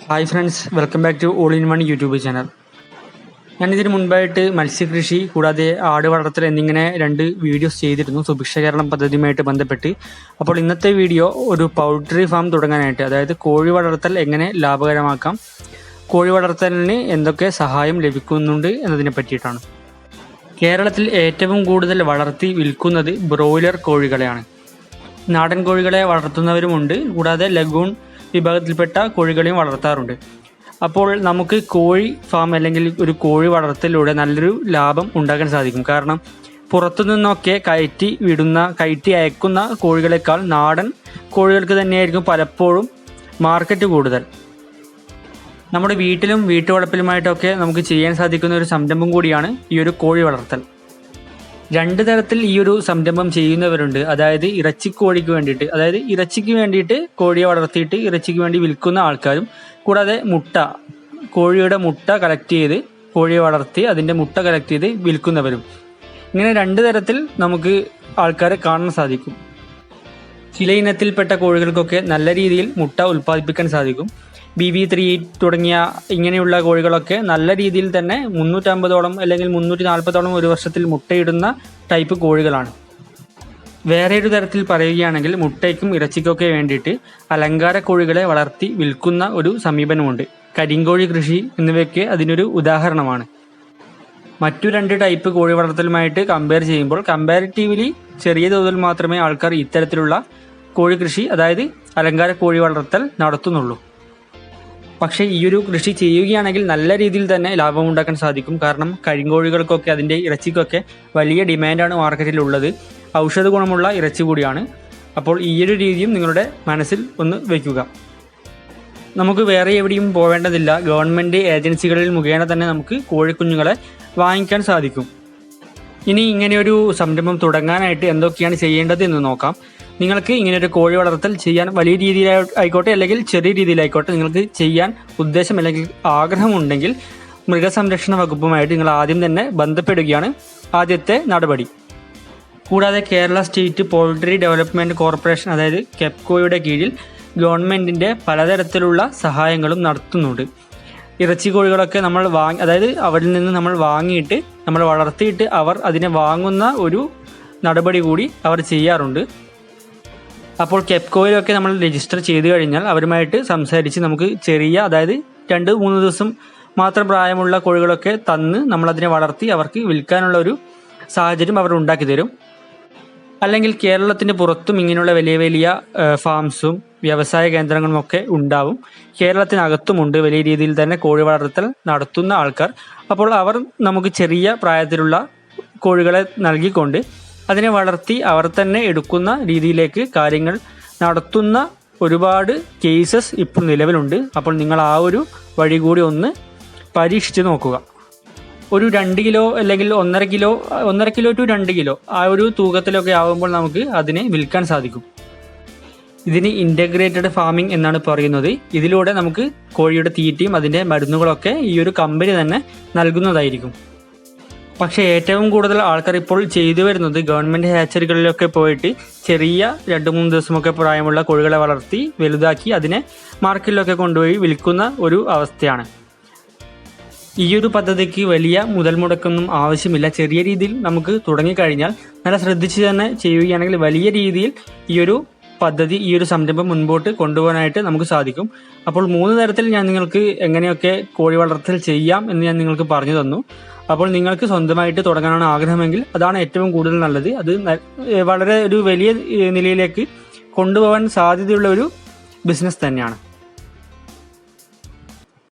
Hi friends, welcome back to all in one YouTube channel. ഞാനിതിന് മുൻപായിട്ട് മത്സ്യകൃഷി കൂടാതെ ആട് വളർത്തൽ എന്നിങ്ങനെ 2 വീഡിയോസ് ചെയ്തിരുന്നു സുഭിക്ഷ കേരളം പദ്ധതിയുമായിട്ട് ബന്ധപ്പെട്ട്. അപ്പോൾ ഇന്നത്തെ വീഡിയോ ഒരു പൗൾട്രി ഫാം തുടങ്ങാനായിട്ട്, അതായത് കോഴി വളർത്തൽ എങ്ങനെ ലാഭകരമാക്കാം, കോഴി വളർത്തലിന് എന്തൊക്കെ സഹായം ലഭിക്കുന്നുണ്ട് എന്നതിനെ പറ്റിയിട്ടാണ്. കേരളത്തിൽ ഏറ്റവും കൂടുതൽ വളർത്തി വിൽക്കുന്നത് ബ്രോയിലർ കോഴികളെയാണ്. നാടൻ കോഴികളെ വളർത്തുന്നവരുമുണ്ട്, കൂടാതെ ലഗൂൺ വിഭാഗത്തിൽപ്പെട്ട കോഴികളെയും വളർത്താറുണ്ട്. അപ്പോൾ നമുക്ക് കോഴി ഫാം അല്ലെങ്കിൽ ഒരു കോഴി വളർത്തലിലൂടെ നല്ലൊരു ലാഭം ഉണ്ടാക്കാൻ സാധിക്കും. കാരണം പുറത്തു നിന്നൊക്കെ കയറ്റി അയക്കുന്ന കോഴികളെക്കാൾ നാടൻ കോഴികൾക്ക് തന്നെയായിരിക്കും പലപ്പോഴും മാർക്കറ്റ് കൂടുതൽ. നമ്മുടെ വീട്ടിലും വീട്ടുവളപ്പിലുമായിട്ടൊക്കെ നമുക്ക് ചെയ്യാൻ സാധിക്കുന്ന ഒരു സംരംഭം കൂടിയാണ് ഈ ഒരു കോഴി വളർത്തൽ. 2 തരത്തിൽ ഈ ഒരു സംരംഭം ചെയ്യുന്നവരുണ്ട്. അതായത് ഇറച്ചിക്ക് വേണ്ടിയിട്ട് കോഴിയെ വളർത്തിയിട്ട് ഇറച്ചിക്ക് വേണ്ടി വിൽക്കുന്ന ആൾക്കാരും, കൂടാതെ കോഴിയുടെ മുട്ട കളക്ട് ചെയ്ത് കോഴിയെ വളർത്തി അതിൻ്റെ മുട്ട കളക്ട് ചെയ്ത് വിൽക്കുന്നവരും. ഇങ്ങനെ 2 തരത്തിൽ നമുക്ക് ആൾക്കാരെ കാണാൻ സാധിക്കും. ചില ഇനത്തിൽപ്പെട്ട കോഴികൾക്കൊക്കെ നല്ല രീതിയിൽ മുട്ട ഉൽപ്പാദിപ്പിക്കാൻ സാധിക്കും. BB3 തുടങ്ങിയ ഇങ്ങനെയുള്ള കോഴികളൊക്കെ നല്ല രീതിയിൽ തന്നെ 350ഓളം അല്ലെങ്കിൽ 340ഓളം ഒരു വർഷത്തിൽ മുട്ടയിടുന്ന ടൈപ്പ് കോഴികളാണ്. വേറെ ഒരു തരത്തിൽ പറയുകയാണെങ്കിൽ മുട്ടയ്ക്കും ഇറച്ചിക്കൊക്കെ വേണ്ടിയിട്ട് അലങ്കാര കോഴികളെ വളർത്തി വിൽക്കുന്ന ഒരു സമീപനമുണ്ട്. കരിങ്കോഴി കൃഷി എന്നിവയൊക്കെ അതിനൊരു ഉദാഹരണമാണ്. മറ്റു 2 ടൈപ്പ് കോഴി വളർത്തലുമായിട്ട് കമ്പയർ ചെയ്യുമ്പോൾ കമ്പാരിറ്റീവ്ലി ചെറിയ തോതിൽ മാത്രമേ ആൾക്കാർ ഇത്തരത്തിലുള്ള കോഴി കൃഷി, അതായത് അലങ്കാര കോഴി വളർത്തൽ നടത്തുന്നുള്ളൂ. പക്ഷേ ഈ ഒരു കൃഷി ചെയ്യുകയാണെങ്കിൽ നല്ല രീതിയിൽ തന്നെ ലാഭമുണ്ടാക്കാൻ സാധിക്കും. കാരണം കരിങ്കോഴികൾക്കൊക്കെ അതിൻ്റെ ഇറച്ചിക്കൊക്കെ വലിയ ഡിമാൻഡാണ് മാർക്കറ്റിലുള്ളത്. ഔഷധ ഗുണമുള്ള ഇറച്ചി കൂടിയാണ്. അപ്പോൾ ഈ ഒരു രീതിയും നിങ്ങളുടെ മനസ്സിൽ ഒന്ന് വയ്ക്കുക. നമുക്ക് വേറെ എവിടെയും പോവേണ്ടതില്ല. ഗവൺമെൻറ് ഏജൻസികളിൽ മുഖേന തന്നെ നമുക്ക് കോഴിക്കുഞ്ഞുങ്ങളെ വാങ്ങിക്കാൻ സാധിക്കും. ഇനി ഇങ്ങനെയൊരു സംരംഭം തുടങ്ങാനായിട്ട് എന്തൊക്കെയാണ് ചെയ്യേണ്ടത് എന്ന് നോക്കാം. നിങ്ങൾക്ക് ഇങ്ങനെയൊരു കോഴി വളർത്തൽ ചെയ്യാൻ വലിയ രീതിയിലായിക്കോട്ടെ അല്ലെങ്കിൽ ചെറിയ രീതിയിലായിക്കോട്ടെ നിങ്ങൾക്ക് ചെയ്യാൻ ഉദ്ദേശം അല്ലെങ്കിൽ ആഗ്രഹമുണ്ടെങ്കിൽ മൃഗസംരക്ഷണ വകുപ്പുമായിട്ട് നിങ്ങൾ ആദ്യം തന്നെ ബന്ധപ്പെടുകയാണ് ആദ്യത്തെ നടപടി. കൂടാതെ Kerala state poultry development corporation, അതായത് കെപ്കോയുടെ കീഴിൽ ഗവൺമെൻറ്റിൻ്റെ പലതരത്തിലുള്ള സഹായങ്ങളും നടത്തുന്നുണ്ട്. ഇറച്ചി കോഴികളൊക്കെ അതായത് അവരിൽ നിന്ന് നമ്മൾ വാങ്ങിയിട്ട് നമ്മൾ വളർത്തിയിട്ട് അവർ അതിനെ വാങ്ങുന്ന ഒരു നടപടി കൂടി അവർ ചെയ്യാറുണ്ട്. അപ്പോൾ കെപ്കോയിലൊക്കെ നമ്മൾ രജിസ്റ്റർ ചെയ്ത് കഴിഞ്ഞാൽ അവരുമായിട്ട് സംസാരിച്ച് നമുക്ക് അതായത് 2-3 ദിവസം മാത്രം പ്രായമുള്ള കോഴികളൊക്കെ തന്ന് നമ്മളതിനെ വളർത്തി അവർക്ക് വിൽക്കാനുള്ള ഒരു സാഹചര്യം അവർ ഉണ്ടാക്കി തരും. അല്ലെങ്കിൽ കേരളത്തിൻ്റെ പുറത്തും ഇങ്ങനെയുള്ള വലിയ വലിയ ഫാംസും വ്യവസായ കേന്ദ്രങ്ങളും ഒക്കെ ഉണ്ടാവും. കേരളത്തിനകത്തുമുണ്ട് വലിയ രീതിയിൽ തന്നെ കോഴി വളർത്തൽ നടത്തുന്ന ആൾക്കാർ. അപ്പോൾ അവർ നമുക്ക് ചെറിയ പ്രായത്തിലുള്ള കോഴികളെ നൽകിക്കൊണ്ട് അതിനെ വളർത്തി അവർ തന്നെ എടുക്കുന്ന രീതിയിലേക്ക് കാര്യങ്ങൾ നടത്തുന്ന ഒരുപാട് കേസസ് ഇപ്പോൾ നിലവിലുണ്ട്. അപ്പോൾ നിങ്ങൾ ആ ഒരു വഴി കൂടി ഒന്ന് പരീക്ഷിച്ച് നോക്കുക. ഒരു 2 കിലോ അല്ലെങ്കിൽ 1.5 കിലോ ടു 2 കിലോ ആ ഒരു തൂക്കത്തിലൊക്കെ ആകുമ്പോൾ നമുക്ക് അതിനെ വിൽക്കാൻ സാധിക്കും. ഇതിന് ഇൻ്റഗ്രേറ്റഡ് ഫാമിംഗ് എന്നാണ് പറയുന്നത്. ഇതിലൂടെ നമുക്ക് കോഴിയുടെ തീറ്റയും അതിൻ്റെ മരുന്നുകളൊക്കെ ഈ ഒരു കമ്പനി തന്നെ നൽകുന്നതായിരിക്കും. പക്ഷേ ഏറ്റവും കൂടുതൽ ആൾക്കാർ ഇപ്പോൾ ചെയ്തു വരുന്നത് ഗവൺമെൻറ് ഹാച്ചറികളിലൊക്കെ പോയിട്ട് ചെറിയ 2-3 ദിവസമൊക്കെ പ്രായമുള്ള കോഴികളെ വളർത്തി വലുതാക്കി അതിനെ മാർക്കറ്റിലൊക്കെ കൊണ്ടുപോയി വിൽക്കുന്ന ഒരു അവസ്ഥയാണ്. ഈ ഒരു പദ്ധതിക്ക് വലിയ മുതൽ മുടക്കൊന്നും ആവശ്യമില്ല. ചെറിയ രീതിയിൽ നമുക്ക് തുടങ്ങിക്കഴിഞ്ഞാൽ നല്ല ശ്രദ്ധിച്ച് തന്നെ ചെയ്യുകയാണെങ്കിൽ വലിയ രീതിയിൽ ഈ ഒരു സംരംഭം മുൻപോട്ട് കൊണ്ടുപോകാനായിട്ട് നമുക്ക് സാധിക്കും. അപ്പോൾ 3 തരത്തിൽ ഞാൻ നിങ്ങൾക്ക് എങ്ങനെയൊക്കെ കോഴി വളർത്തൽ ചെയ്യാം എന്ന് ഞാൻ നിങ്ങൾക്ക് പറഞ്ഞു തന്നു. അപ്പോൾ നിങ്ങൾക്ക് സ്വന്തമായിട്ട് തുടങ്ങാനാണ് ആഗ്രഹമെങ്കിൽ അതാണ് ഏറ്റവും കൂടുതൽ നല്ലത്. അത് വളരെ ഒരു വലിയ നിലയിലേക്ക് കൊണ്ടുപോകാൻ സാധ്യതയുള്ള ഒരു ബിസിനസ് തന്നെയാണ്.